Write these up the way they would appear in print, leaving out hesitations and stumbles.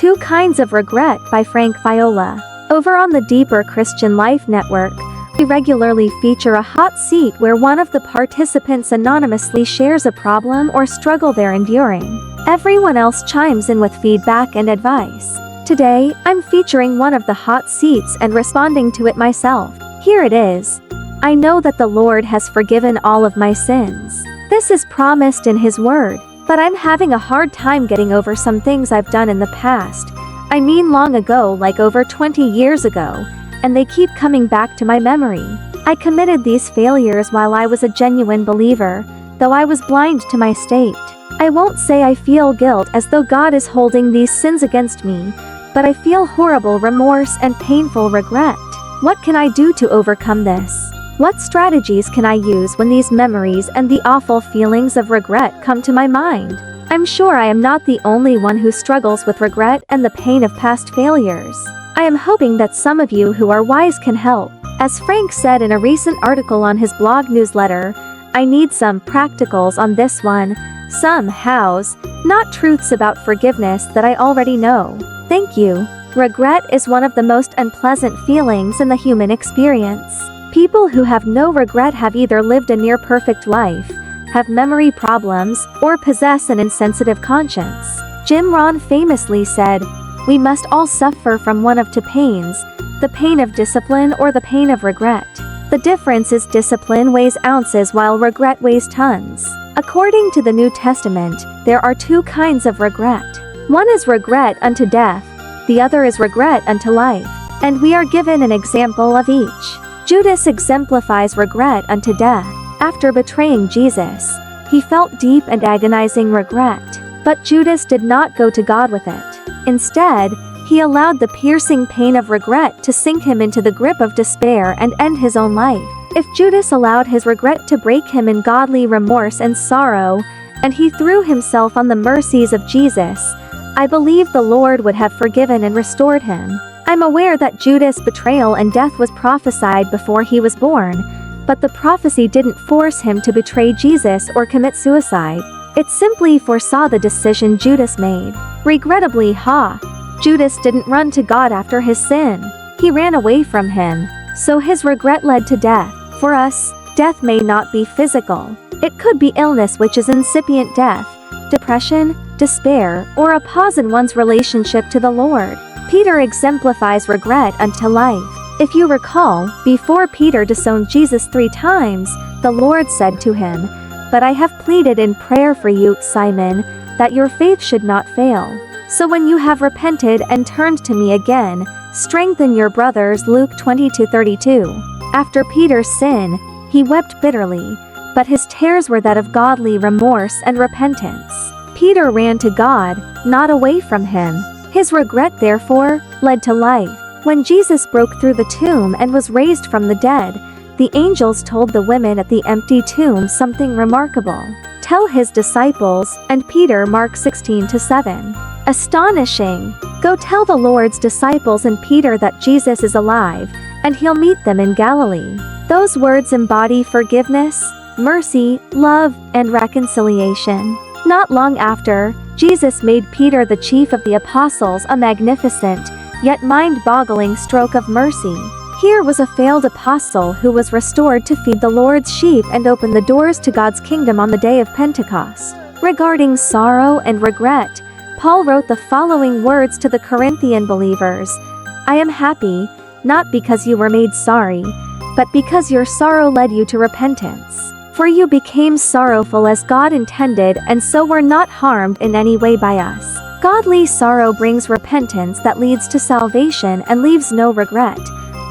Two Kinds of Regret by Viola. Over on the Deeper Christian Life Network, we regularly feature a hot seat where one of the participants anonymously shares a problem or struggle they're enduring. Everyone else chimes in with feedback and advice. Today, I'm featuring one of the hot seats and responding to it myself. Here it is. I know that the Lord has forgiven all of my sins. This is promised in His Word, but I'm having a hard time getting over some things I've done in the past. I mean long ago, like over 20 years ago, and they keep coming back to my memory. I committed these failures while I was a genuine believer, though I was blind to my state. I won't say I feel guilt as though God is holding these sins against me, but I feel horrible remorse and painful regret. What can I do to overcome this? What strategies can I use when these memories and the awful feelings of regret come to my mind? I'm sure I am not the only one who struggles with regret and the pain of past failures. I am hoping that some of you who are wise can help. As Frank said in a recent article on his blog newsletter, I need some practicals on this one, some hows, not truths about forgiveness that I already know. Thank you. Regret is one of the most unpleasant feelings in the human experience. People who have no regret have either lived a near-perfect life, have memory problems, or possess an insensitive conscience. Jim Rohn famously said, "We must all suffer from one of two pains, the pain of discipline or the pain of regret. The difference is discipline weighs ounces while regret weighs tons." According to the New Testament, there are two kinds of regret. One is regret unto death, the other is regret unto life. And we are given an example of each. Judas exemplifies regret unto death. After betraying Jesus, he felt deep and agonizing regret. But Judas did not go to God with it. Instead, he allowed the piercing pain of regret to sink him into the grip of despair and end his own life. If Judas allowed his regret to break him in godly remorse and sorrow, and he threw himself on the mercies of Jesus, I believe the Lord would have forgiven and restored him. I'm aware that Judas' betrayal and death was prophesied before he was born, but the prophecy didn't force him to betray Jesus or commit suicide. It simply foresaw the decision Judas made. Regrettably, Judas didn't run to God after his sin. He ran away from him, so his regret led to death. For us, death may not be physical. It could be illness, which is incipient death, depression, despair, or a pause in one's relationship to the Lord. Peter exemplifies regret unto life. If you recall, before Peter disowned Jesus 3 times, the Lord said to him, "But I have pleaded in prayer for you, Simon, that your faith should not fail. So when you have repented and turned to me again, strengthen your brothers." Luke 22:32. After Peter's sin, he wept bitterly, but his tears were that of godly remorse and repentance. Peter ran to God, not away from him. His regret, therefore, led to life. When Jesus broke through the tomb and was raised from the dead, the angels told the women at the empty tomb something remarkable. "Tell his disciples," and Peter, Mark 16:7. Astonishing. "Go tell the Lord's disciples and Peter that Jesus is alive, and he'll meet them in Galilee." Those words embody forgiveness, mercy, love, and reconciliation. Not long after, Jesus made Peter the chief of the apostles, a magnificent, yet mind-boggling stroke of mercy. Here was a failed apostle who was restored to feed the Lord's sheep and open the doors to God's kingdom on the day of Pentecost. Regarding sorrow and regret, Paul wrote the following words to the Corinthian believers: "I am happy, not because you were made sorry, but because your sorrow led you to repentance. For you became sorrowful as God intended, and so were not harmed in any way by us." Godly sorrow brings repentance that leads to salvation and leaves no regret,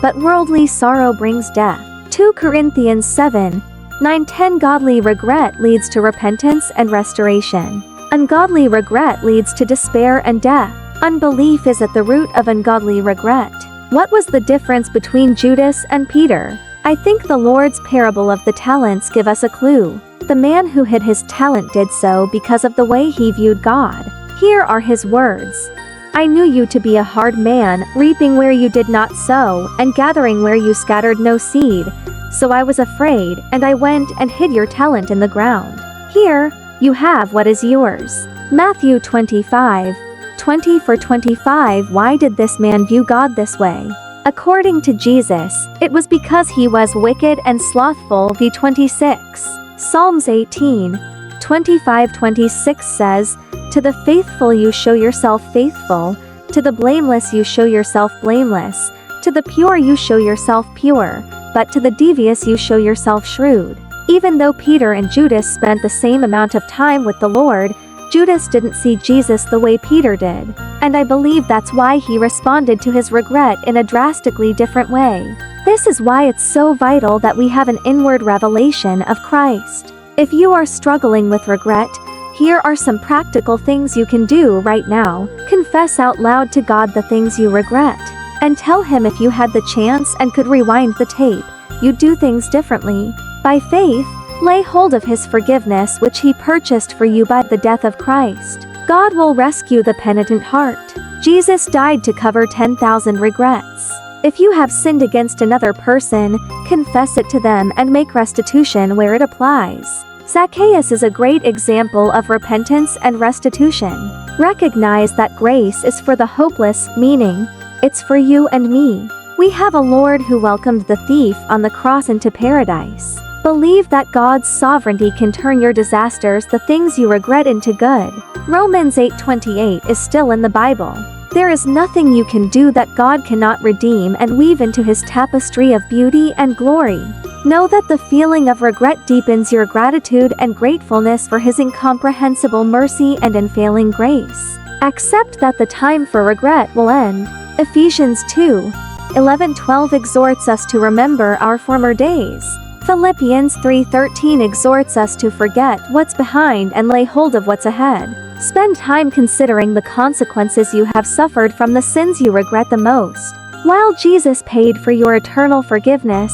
but worldly sorrow brings death. 2 Corinthians 7:9-10. Godly regret leads to repentance and restoration. Ungodly regret leads to despair and death. Unbelief is at the root of ungodly regret. What was the difference between Judas and Peter? I think the Lord's parable of the talents give us a clue. The man who hid his talent did so because of the way he viewed God. Here are his words: "I knew you to be a hard man, reaping where you did not sow, and gathering where you scattered no seed. So I was afraid, and I went and hid your talent in the ground. Here, you have what is yours." Matthew 25, 20 for 25. Why did this man view God this way? According to Jesus, it was because he was wicked and slothful. v 26. Psalms 18. 25-26 says, "To the faithful you show yourself faithful, to the blameless you show yourself blameless, to the pure you show yourself pure, but to the devious you show yourself shrewd." Even though Peter and Judas spent the same amount of time with the Lord, Judas didn't see Jesus the way Peter did, and I believe that's why he responded to his regret in a drastically different way. This is why it's so vital that we have an inward revelation of Christ. If you are struggling with regret, here are some practical things you can do right now. Confess out loud to God the things you regret, and tell Him if you had the chance and could rewind the tape, you'd do things differently. By faith, lay hold of His forgiveness which He purchased for you by the death of Christ. God will rescue the penitent heart. Jesus died to cover 10,000 regrets. If you have sinned against another person, confess it to them and make restitution where it applies. Zacchaeus is a great example of repentance and restitution. Recognize that grace is for the hopeless, meaning, it's for you and me. We have a Lord who welcomed the thief on the cross into paradise. Believe that God's sovereignty can turn your disasters, the things you regret, into good. Romans 8:28 is still in the Bible. There is nothing you can do that God cannot redeem and weave into His tapestry of beauty and glory. Know that the feeling of regret deepens your gratitude and gratefulness for His incomprehensible mercy and unfailing grace. Accept that the time for regret will end. Ephesians 2:11-12 exhorts us to remember our former days. Philippians 3:13 exhorts us to forget what's behind and lay hold of what's ahead. Spend time considering the consequences you have suffered from the sins you regret the most. While Jesus paid for your eternal forgiveness,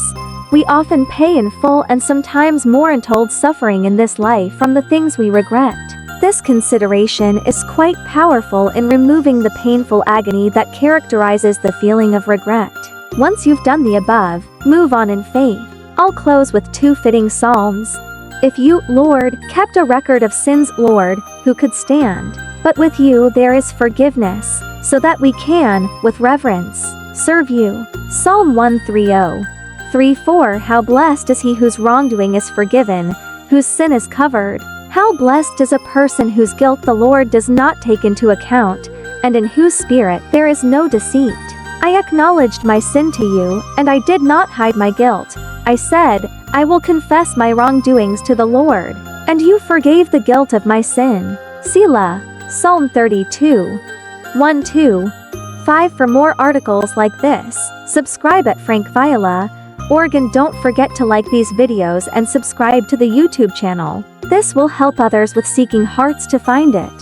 we often pay in full and sometimes more untold suffering in this life from the things we regret. This consideration is quite powerful in removing the painful agony that characterizes the feeling of regret. Once you've done the above, move on in faith. I'll close with two fitting psalms. If you, Lord, kept a record of sins, Lord, who could stand? But with you there is forgiveness, so that we can, with reverence, serve you. Psalm 130:3-4 How blessed is he whose wrongdoing is forgiven, whose sin is covered. How blessed is a person whose guilt the Lord does not take into account, and in whose spirit there is no deceit. I acknowledged my sin to you, and I did not hide my guilt. I said, I will confess my wrongdoings to the Lord, and you forgave the guilt of my sin. Selah. Psalm 32:1-5 For more articles like this, subscribe at Frank Viola, Oregon. Don't forget to like these videos and subscribe to the YouTube channel. This will help others with seeking hearts to find it.